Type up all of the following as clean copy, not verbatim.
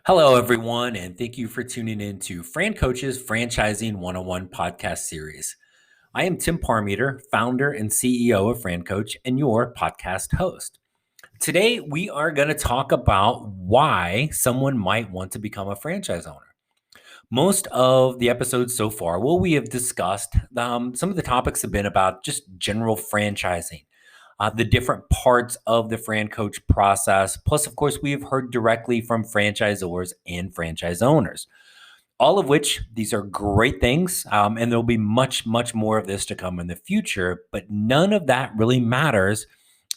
Hello, everyone, and thank you for tuning in to Fran Coach's Franchising 101 podcast series. I am Tim Parmeter, founder and CEO of Fran Coach, and your podcast host. Today, we are going to talk about why someone might want to become a franchise owner. Most of the episodes so far, we have discussed some of the topics have been about just general franchising, the different parts of the Fran Coach process. Plus, of course, we have heard directly from franchisors and franchise owners, all of which these are great things. And there'll be much, much more of this to come in the future. But none of that really matters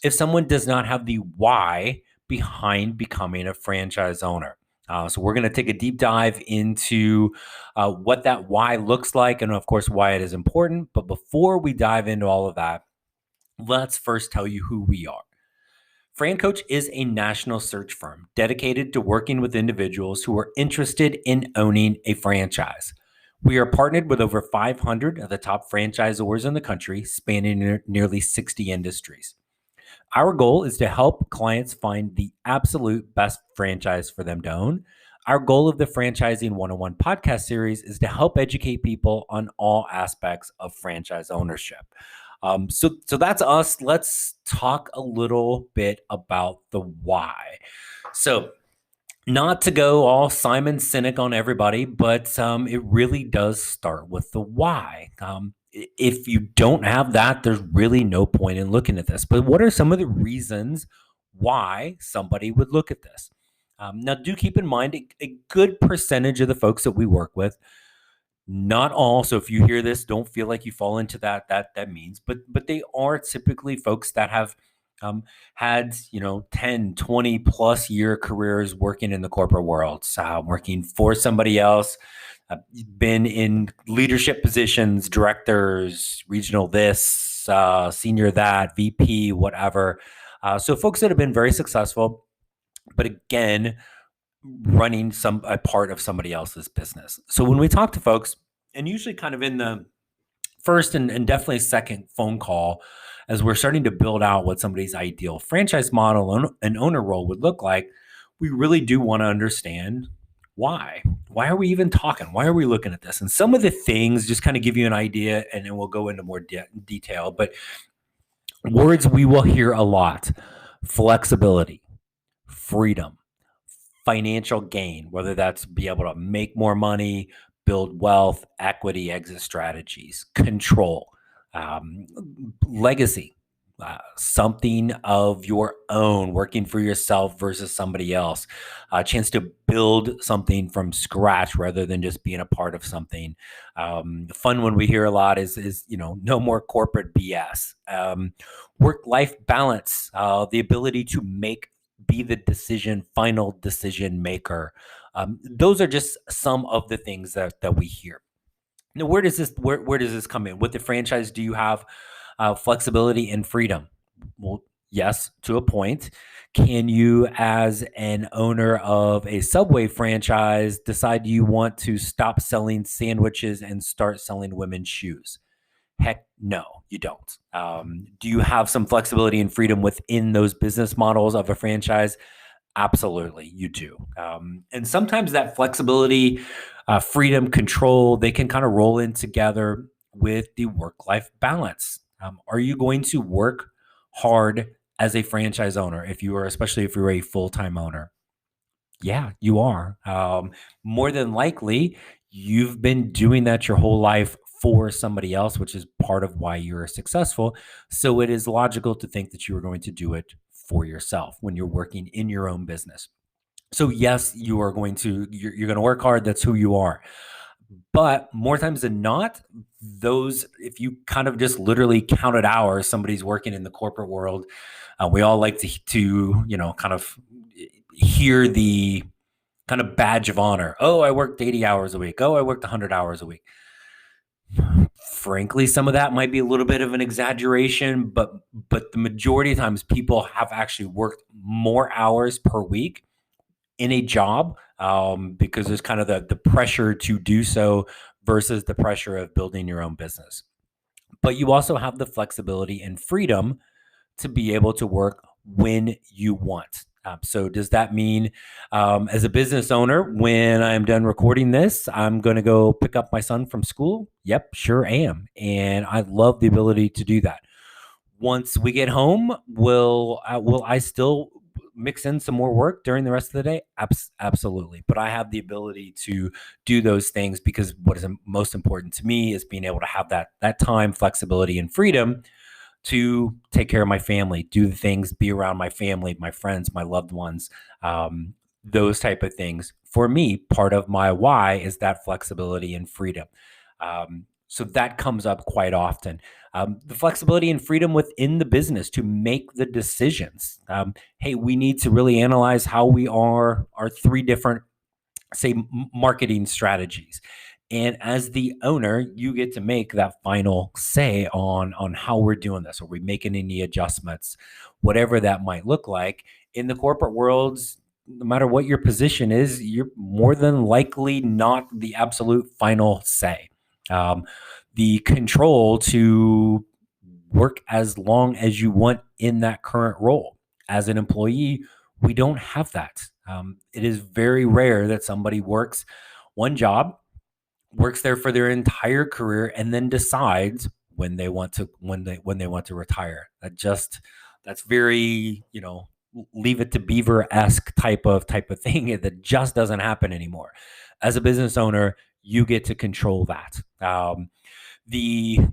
if someone does not have the why behind becoming a franchise owner. So we're going to take a deep dive into what that why looks like and, of course, why it is important. But before we dive into all of that, let's first tell you who we are. Fran Coach is a national search firm dedicated to working with individuals who are interested in owning a franchise. We are partnered with over 500 of the top franchisors in the country, spanning nearly 60 industries. Our goal is to help clients find the absolute best franchise for them to own. Our goal of the Franchising 101 podcast series is to help educate people on all aspects of franchise ownership. So that's us. Let's talk a little bit about the why. So, not to go all Simon Sinek on everybody, but it really does start with the why. If you don't have that, there's really no point in looking at this. But what are some of the reasons why somebody would look at this? Now, do keep in mind a good percentage of the folks that we work with, not all. So if you hear this, don't feel like you fall into that means, but they are typically folks that have had 10, 20 plus year careers working in the corporate world, working for somebody else, been in leadership positions, directors, regional this, senior that, VP, whatever. So folks that have been very successful, but again, running a part of somebody else's business. So when we talk to folks, and usually kind of in the first and definitely second phone call, as we're starting to build out what somebody's ideal franchise model and owner role would look like, we really do want to understand why. Why are we even talking? Why are we looking at this? And some of the things just kind of give you an idea, and then we'll go into more detail. But words we will hear a lot: flexibility, freedom, financial gain, whether that's be able to make more money, build wealth, equity, exit strategies, control, legacy, something of your own, working for yourself versus somebody else, a chance to build something from scratch rather than just being a part of something. The fun one we hear a lot is no more corporate BS. Work-life balance, the ability to be the final decision maker. Those are just some of the things that we hear. Now, where does this come in? With the franchise, do you have flexibility and freedom? Well, yes, to a point. Can you, as an owner of a Subway franchise, decide you want to stop selling sandwiches and start selling women's shoes? Heck, no, you don't. Do you have some flexibility and freedom within those business models of a franchise? Absolutely, you do. And sometimes that flexibility, freedom, control, they can kind of roll in together with the work-life balance. Are you going to work hard as a franchise owner, especially if you're a full-time owner? Yeah, you are. More than likely, you've been doing that your whole life for somebody else, which is part of why you're successful. So it is logical to think that you are going to do it for yourself when you're working in your own business. So yes, you're going to work hard. That's who you are. But more times than not, if you kind of just literally counted hours, somebody's working in the corporate world. We all like to kind of hear the kind of badge of honor. Oh, I worked 80 hours a week. Oh, I worked 100 hours a week. Frankly, some of that might be a little bit of an exaggeration, but the majority of times people have actually worked more hours per week in a job, because there's kind of the pressure to do so versus the pressure of building your own business. But you also have the flexibility and freedom to be able to work when you want. So does that mean, as a business owner, when I'm done recording this, I'm going to go pick up my son from school? Yep, sure am. And I love the ability to do that. Once we get home, will I still mix in some more work during the rest of the day? Absolutely. But I have the ability to do those things because what is most important to me is being able to have that time, flexibility, and freedom to take care of my family, do the things, be around my family, my friends, my loved ones, those type of things. For me, part of my why is that flexibility and freedom. So that comes up quite often. The flexibility and freedom within the business to make the decisions. Hey, we need to really analyze how we are our three different, say, marketing strategies. And as the owner, you get to make that final say on how we're doing this. Are we making any adjustments? Whatever that might look like. In the corporate worlds, no matter what your position is, you're more than likely not the absolute final say. The control to work as long as you want in that current role. As an employee, we don't have that. It is very rare that somebody works one job, works there for their entire career, and then decides when they want to want to retire. That's very, leave it to Beaver-esque type of thing that just doesn't happen anymore. As a business owner, you get to control that.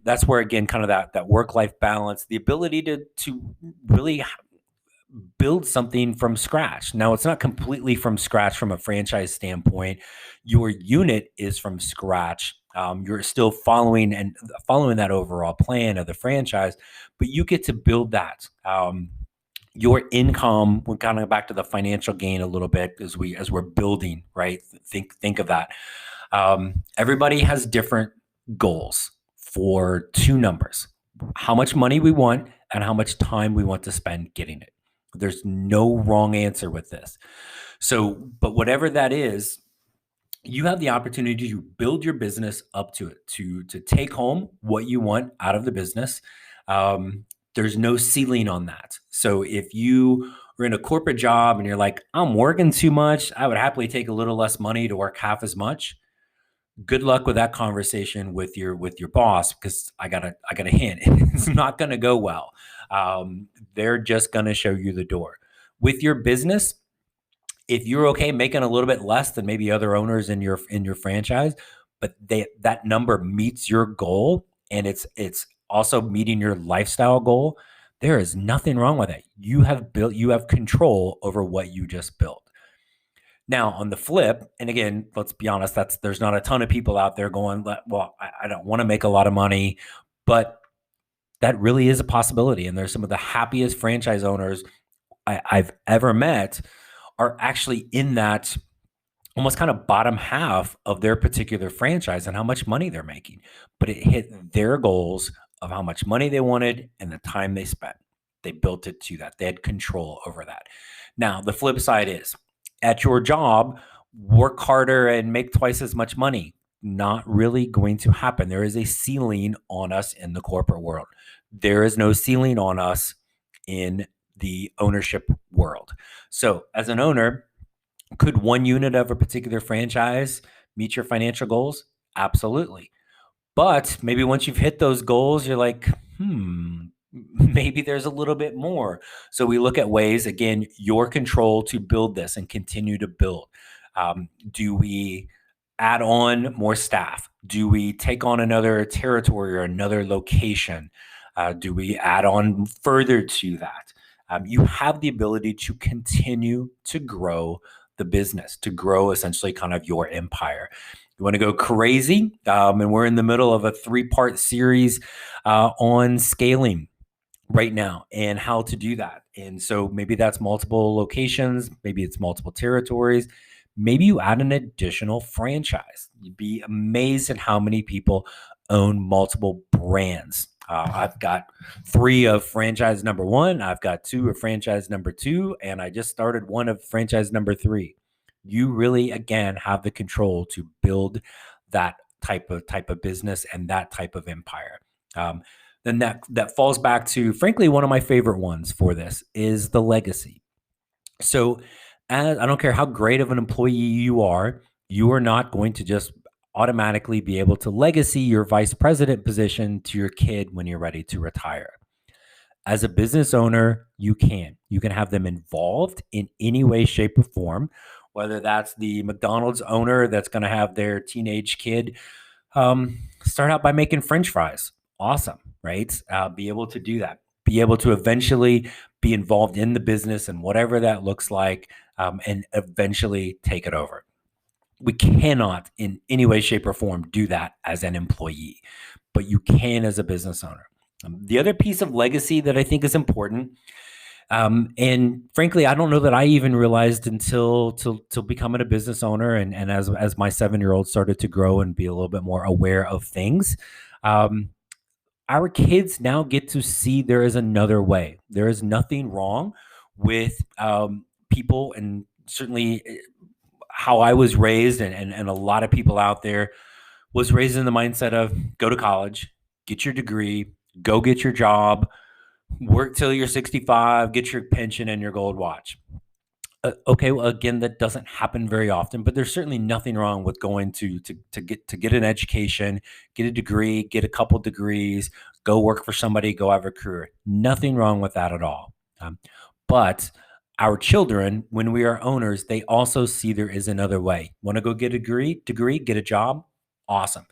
That's where, again, kind of that work-life balance, the ability to really build something from scratch. Now, it's not completely from scratch from a franchise standpoint. Your unit is from scratch. You're still following that overall plan of the franchise, but you get to build that. Your income, we're kind of back to the financial gain a little bit as we're building, right? Think of that. Everybody has different goals for two numbers: how much money we want and how much time we want to spend getting it. There's no wrong answer with this. So, but whatever that is, you have the opportunity to build your business up to it, to take home what you want out of the business. There's no ceiling on that. So if you are in a corporate job and you're like, I'm working too much, I would happily take a little less money to work half as much. Good luck with that conversation with your boss, because I got a hint. It's not going to go well. They're just going to show you the door. With your business, if you're okay making a little bit less than maybe other owners in your franchise, but that number meets your goal and it's also meeting your lifestyle goal, there is nothing wrong with it. You have control over what you just built. Now, on the flip, and again, let's be honest, there's not a ton of people out there going, well, I don't want to make a lot of money, but that really is a possibility. And there's some of the happiest franchise owners I've ever met are actually in that almost kind of bottom half of their particular franchise and how much money they're making. But it hit their goals of how much money they wanted and the time they spent. They built it to that. They had control over that. Now, the flip side is, at your job, work harder and make twice as much money. Not really going to happen. There is a ceiling on us in the corporate world. There is no ceiling on us in the ownership world. So as an owner, could one unit of a particular franchise meet your financial goals? Absolutely. But maybe once you've hit those goals, you're like, maybe there's a little bit more. So we look at ways, again, your control to build this and continue to build. Do we add on more staff? Do we take on another territory or another location? Do we add on further to that? You have the ability to continue to grow the business, to grow essentially kind of your empire. You want to go crazy? And we're in the middle of a 3-part series on scaling right now and how to do that. And so maybe that's multiple locations, maybe it's multiple territories, maybe you add an additional franchise. You'd be amazed at how many people own multiple brands. I've got 3 of franchise number 1. I've got 2 of franchise number 2, and I just started one of franchise number 3. You really, again, have the control to build that type of business and that type of empire. Then that falls back to, frankly, one of my favorite ones for this is the legacy. So, I don't care how great of an employee you are not going to just automatically be able to legacy your vice president position to your kid when you're ready to retire. As a business owner, you can. You can have them involved in any way, shape, or form, whether that's the McDonald's owner that's going to have their teenage kid start out by making French fries. Awesome, right? Be able to do that. Be able to eventually be involved in the business and whatever that looks like, and eventually take it over. We cannot, in any way, shape, or form, do that as an employee, but you can as a business owner. The other piece of legacy that I think is important, and frankly, I don't know that I even realized until till becoming a business owner, and as my 7-year-old started to grow and be a little bit more aware of things, um, our kids now get to see there is another way. There is nothing wrong with people, and certainly how I was raised, and a lot of people out there was raised in the mindset of go to college, get your degree, go get your job, work till you're 65, get your pension and your gold watch. Okay, well, again, that doesn't happen very often, but there's certainly nothing wrong with going to get an education, get a degree, get a couple degrees, go work for somebody, go have a career. Nothing wrong with that at all. But our children, when we are owners, they also see there is another way. Want to go get a degree, get a job? Awesome.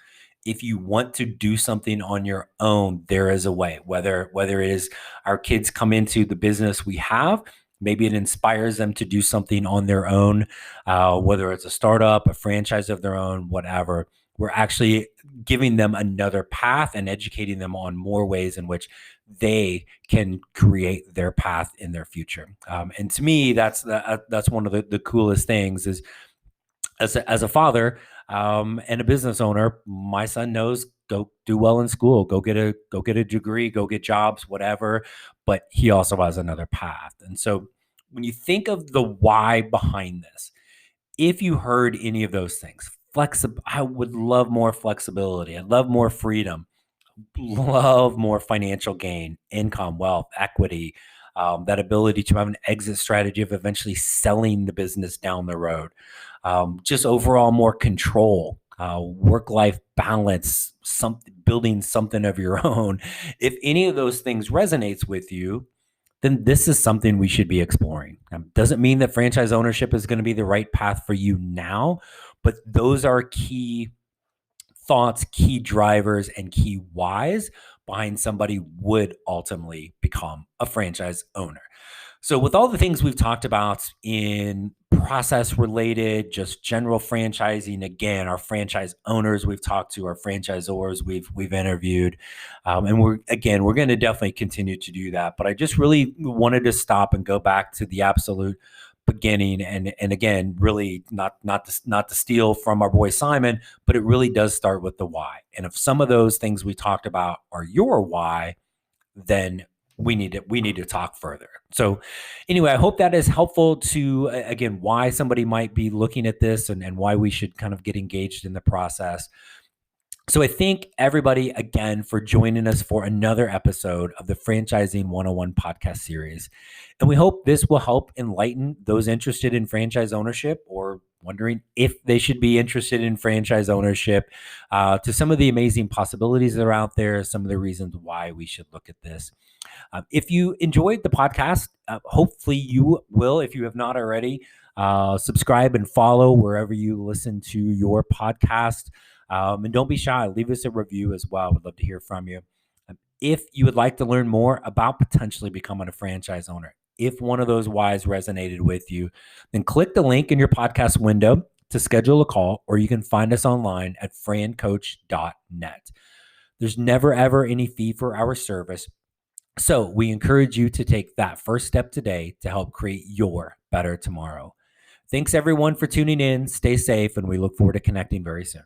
If you want to do something on your own, there is a way. Whether it is our kids come into the business we have, maybe it inspires them to do something on their own, whether it's a startup, a franchise of their own, whatever. We're actually giving them another path and educating them on more ways in which they can create their path in their future. And to me, that's one of the coolest things is as a father and a business owner, my son knows go do well in school, go get a degree, go get jobs, whatever. But he also has another path. And so when you think of the why behind this, if you heard any of those things, flexible, I would love more flexibility. I'd love more freedom, love more financial gain, income, wealth, equity, that ability to have an exit strategy of eventually selling the business down the road, just overall more control, work-life balance, building something of your own. If any of those things resonates with you, then this is something we should be exploring. Doesn't mean that franchise ownership is going to be the right path for you now, but those are key thoughts, key drivers, and key whys behind somebody would ultimately become a franchise owner. So, with all the things we've talked about in process related, just general franchising, again, our franchise owners we've talked to, our franchisors we've interviewed, and we're going to definitely continue to do that. But I just really wanted to stop and go back to the absolute beginning, and again, really not to steal from our boy Simon, but it really does start with the why. And if some of those things we talked about are your why, then we need to talk further. So anyway, I hope that is helpful to again why somebody might be looking at this, and why we should kind of get engaged in the process. So I thank everybody again for joining us for another episode of the Franchising 101 podcast series. And we hope this will help enlighten those interested in franchise ownership or wondering if they should be interested in franchise ownership, to some of the amazing possibilities that are out there, some of the reasons why we should look at this. If you enjoyed the podcast, hopefully you will, if you have not already, subscribe and follow wherever you listen to your podcast. And don't be shy. Leave us a review as well. We'd love to hear from you. If you would like to learn more about potentially becoming a franchise owner, if one of those whys resonated with you, then click the link in your podcast window to schedule a call, or you can find us online at francoach.net. There's never, ever any fee for our service. So we encourage you to take that first step today to help create your better tomorrow. Thanks everyone for tuning in. Stay safe, and we look forward to connecting very soon.